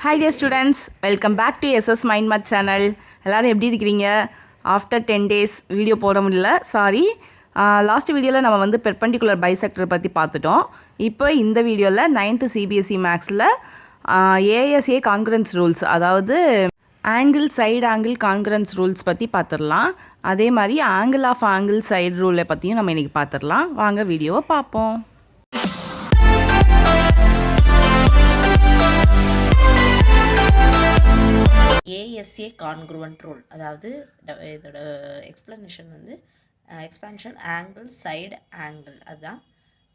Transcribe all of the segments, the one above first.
Hi dear students, welcome back to SS Mind Math channel. எல்லாரும் எப்படி இருக்கீங்க? After 10 days video போட முடியல, சாரி. லாஸ்ட் வீடியோவில் நம்ம வந்து பெர்பெண்டிகுலர் பைசெக்டர் பற்றி பார்த்துட்டோம். இப்போ இந்த வீடியோவில் 9th CBSE மேக்ஸில் ASA கான்கரன்ஸ் ரூல்ஸ், அதாவது angle side angle concurrence rules பற்றி பார்த்துடலாம். அதே மாதிரி ஆங்கிள் ஆஃப் ஆங்கிள் சைடு ரூலை பற்றியும் நம்ம இன்றைக்கி பார்த்துடலாம். வாங்க வீடியோவை பார்ப்போம். ASA கான்க்ருவன்ட் ரூல், அதாவது இதோட எக்ஸ்ப்ளனேஷன் வந்து எக்ஸ்பான்ஷன் ஆங்கிள் சைடு ஆங்கிள். அதுதான்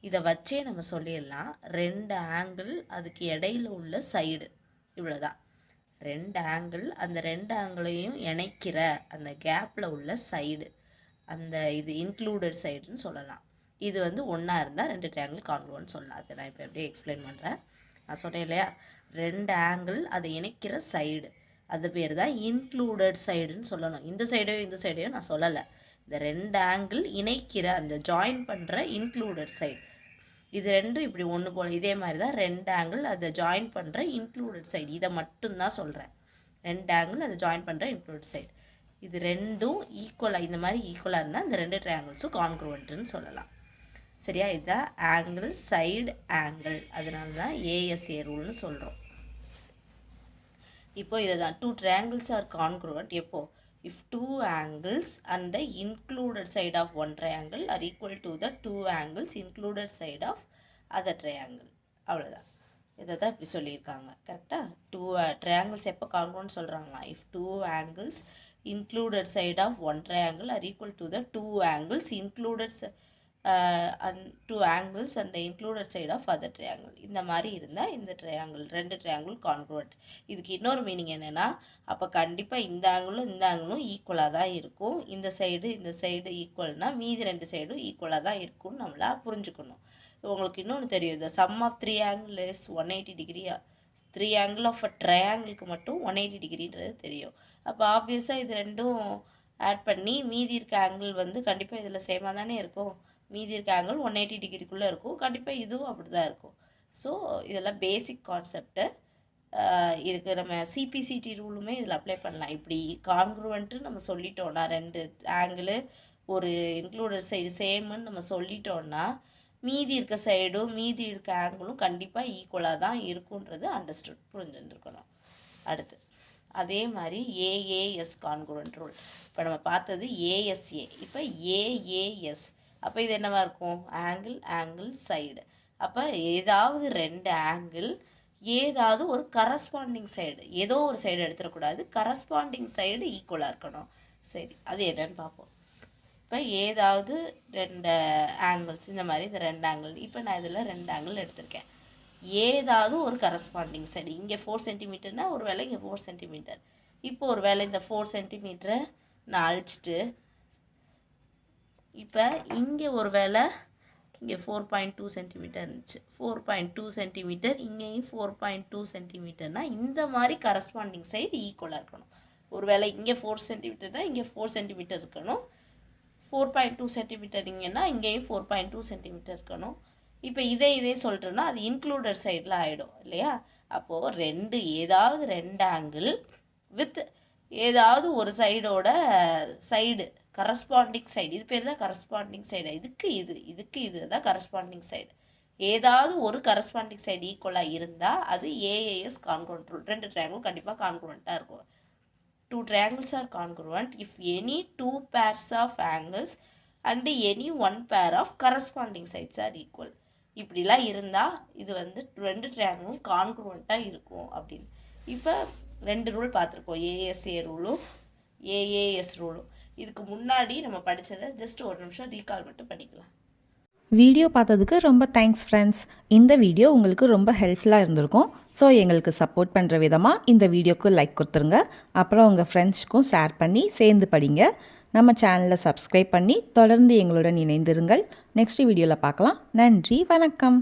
இதை வச்சே நம்ம சொல்லிடலாம். ரெண்டு ஆங்கிள் அதுக்கு இடையில் உள்ள சைடு, இவ்வளோதான். ரெண்டு ஆங்கிள், அந்த ரெண்டு ஆங்கிளையும் இணைக்கிற அந்த கேப்பில் உள்ள சைடு, அந்த இது இன்க்ளூடட் சைடுன்னு சொல்லலாம். இது வந்து ஒன்றா இருந்தால் ரெண்டு ட்ரையாங்கிள் கான்க்ருவன்ட் சொல்லலாம். அதை நான் இப்போ எப்படி எக்ஸ்பிளைன் பண்ணுறேன். நான் சொன்னேன் இல்லையா, ரெண்டு ஆங்கிள் அதை இணைக்கிற சைடு, அது பேர் தான் இன்க்ளூடட் சைடுன்னு சொல்லணும். இந்த சைடையும் நான் சொல்லலை. இந்த ரெண்டு ஆங்கிள் இணைக்கிற அந்த ஜாயின் பண்ணுற இன்க்ளூடட் சைடு, இது ரெண்டும் இப்படி ஒன்று போல் இதே மாதிரி தான் ரெண்டு ஆங்கிள் அதை ஜாயின் பண்ணுற இன்க்ளூடட் சைடு. இதை மட்டும்தான் சொல்கிறேன். ரெண்டு ஆங்கிள் அதை ஜாயின் பண்ணுற இன்க்ளூடட் சைடு, இது ரெண்டும் ஈக்குவலாக, இந்த மாதிரி ஈக்குவலாக இருந்தால் இந்த ரெண்டு ட்ரையாங்கிள்ஸும் கான்க்ருவன்ட்டுன்னு சொல்லலாம். சரியா? இதுதான் ஆங்கிள் சைடு ஆங்கிள், அதனால தான் ASA ரூல்னு சொல்கிறோம். இப்போ இதை தான் டூ ட்ரையாங்கிள்ஸ் ஆர் கான்க்ருவன்ட் எப்போ? If two angles and the included side of one triangle are equal to the two angles included side of other triangle. அவ்வளோதான். இதை தான் இப்படி சொல்லியிருக்காங்க. கரெக்டாக? டூ ட்ரையாங்கிள்ஸ் எப்போ கான்க்ருவன்ட் சொல்கிறாங்களா? If two angles included side of one triangle are equal to the two angles included two angles அந்த included side of other triangle. இந்த மாதிரி இருந்தால் இந்த ட்ரையாங்கிள், ரெண்டு ட்ரையாங்கிள் கான்க்ருவன்ட். இதுக்கு இன்னொரு மீனிங் என்னென்னா, அப்போ கண்டிப்பாக இந்த ஆங்கிளும் ஈக்குவலாக தான் இருக்கும். இந்த சைடு ஈக்குவல்னால் மீதி ரெண்டு சைடும் ஈக்குவலாக தான் இருக்கும்னு நம்மளா புரிஞ்சுக்கணும். உங்களுக்கு இன்னொன்று தெரியும், இந்த sum of three angle is 180 டிகிரியா, த்ரீ ஆங்கிள் ஆஃப் அ ட்ரையாங்கிளுக்கு மட்டும் 180 டிகிரின்றது தெரியும். அப்போ ஆப்வியஸாக இது ரெண்டும் ஆட் பண்ணி மீதி இருக்க ஆங்கிள் வந்து கண்டிப்பாக இதில் சேமாக தானே இருக்கும். மீதி இருக்க ஆங்கிள் 180 டிகிரிக்குள்ளே இருக்கும். கண்டிப்பாக இதுவும் அப்படி தான் இருக்கும். ஸோ இதெல்லாம் பேசிக் கான்செப்டு. இதுக்கு நம்ம சிபிசிடி ரூலுமே இதில் அப்ளை பண்ணலாம். இப்படி கான்க்ருவன்ட்டு நம்ம சொல்லிட்டோன்னா, ரெண்டு ஆங்கிள் ஒரு இன்க்ளூடட் சைடு சேமுன்னு நம்ம சொல்லிட்டோன்னா, மீதி இருக்க சைடும் மீதி இருக்க ஆங்கிளும் கண்டிப்பாக ஈக்குவலாக தான் இருக்குன்றது அண்டர்ஸ்டுட், புரிஞ்சுருக்கணும். அடுத்து அதே மாதிரி AAS கான்க்ருவன்ட் ரூல். இப்போ நம்ம பார்த்தது ASA, இப்போ AAS. அப்போ இது என்னவா இருக்கும்? Angle side. அப்போ ஏதாவது ரெண்டு ஆங்கிள் ஏதாவது ஒரு கரஸ்பாண்டிங் சைடு, ஏதோ ஒரு சைடு எடுத்துடக்கூடாது, கரஸ்பாண்டிங் சைடு ஈக்குவலாக இருக்கணும். சரி, அது என்னன்னு பார்ப்போம். இப்போ ஏதாவது ரெண்டு ஆங்கிள்ஸ், இந்த மாதிரி இந்த ரெண்டு ஆங்கிள், இப்போ நான் இதில் ரெண்டு ஆங்கிள் எடுத்திருக்கேன். ஏதாவது ஒரு கரஸ்பாண்டிங் சைடு, இங்கே 4 சென்டிமீட்டர்னா ஒரு வேளை இங்கே 4 சென்டிமீட்டர். இப்போ ஒரு வேளை இந்த 4 சென்டிமீட்டரை நான் அழிச்சிட்டு, இப்போ இங்கே ஒரு வேளை இங்கே 4.2 சென்டிமீட்டர் இருந்துச்சு, 4.2 சென்டிமீட்டர், இங்கேயும் 4.2 சென்டிமீட்டர்னால் இந்த மாதிரி கரஸ்பாண்டிங் சைடு ஈக்குவலாக இருக்கணும். ஒரு வேளை இங்கே 4 சென்டிமீட்டர்னால் இங்கே 4 சென்டிமீட்டர் இருக்கணும், 4.2 சென்டிமீட்டர் இங்கேன்னா இங்கேயும் 4.2 சென்டிமீட்டர் இருக்கணும். இப்போ இதே சொல்லிட்டோன்னா அது இன்க்ளூடட் சைடில் ஆகிடும் இல்லையா? அப்போது ஏதாவது ரெண்டு ஆங்கிள் வித் ஏதாவது ஒரு சைடோட சைடு, கரஸ்பாண்டிங் சைடு, இது பேர் தான் கரஸ்பாண்டிங் சைடு. இதுக்கு இது தான் கரஸ்பாண்டிங் சைடு. ஏதாவது ஒரு கரஸ்பாண்டிங் சைடு ஈக்குவலாக இருந்தால் அது AAS கான்க்ருவன்ட் ரூல். ரெண்டு ட்ரையாங்கிள் கண்டிப்பாக கான்க்ருவன்ட்டாக இருக்கும். Two triangles are congruent if any two pairs of angles and any one pair of corresponding sides are equal. இப்படிலாம் இருந்தால் இது வந்து ரெண்டு ட்ரையாங்கிளும் கான்க்ருவன்ட்டாக இருக்கும் அப்படின்னு. இப்போ ரெண்டு ரூல் பார்த்துருக்கோம், ASA ரூலும் AAS ரூலும். இதுக்கு முன்னாடி நம்ம படித்ததை ஜஸ்ட் ஒரு நிமிஷம் ரீகால் மட்டும் பண்ணிக்கலாம். வீடியோ பார்த்ததுக்கு ரொம்ப தேங்க்ஸ் ஃப்ரெண்ட்ஸ். இந்த வீடியோ உங்களுக்கு ரொம்ப ஹெல்ப்ஃபுல்லாக இருந்திருக்கும். ஸோ எங்களுக்கு சப்போர்ட் பண்ணுற விதமாக இந்த வீடியோக்கு லைக் கொடுத்துருங்க. அப்புறம் உங்கள் ஃப்ரெண்ட்ஸ்க்கும் ஷேர் பண்ணி சேர்ந்து படிங்க. நம்ம சேனலை சப்ஸ்கிரைப் பண்ணி தொடர்ந்து எங்களுடன் இணைந்திருங்கள். நெக்ஸ்ட் வீடியோவில் பார்க்கலாம். நன்றி, வணக்கம்.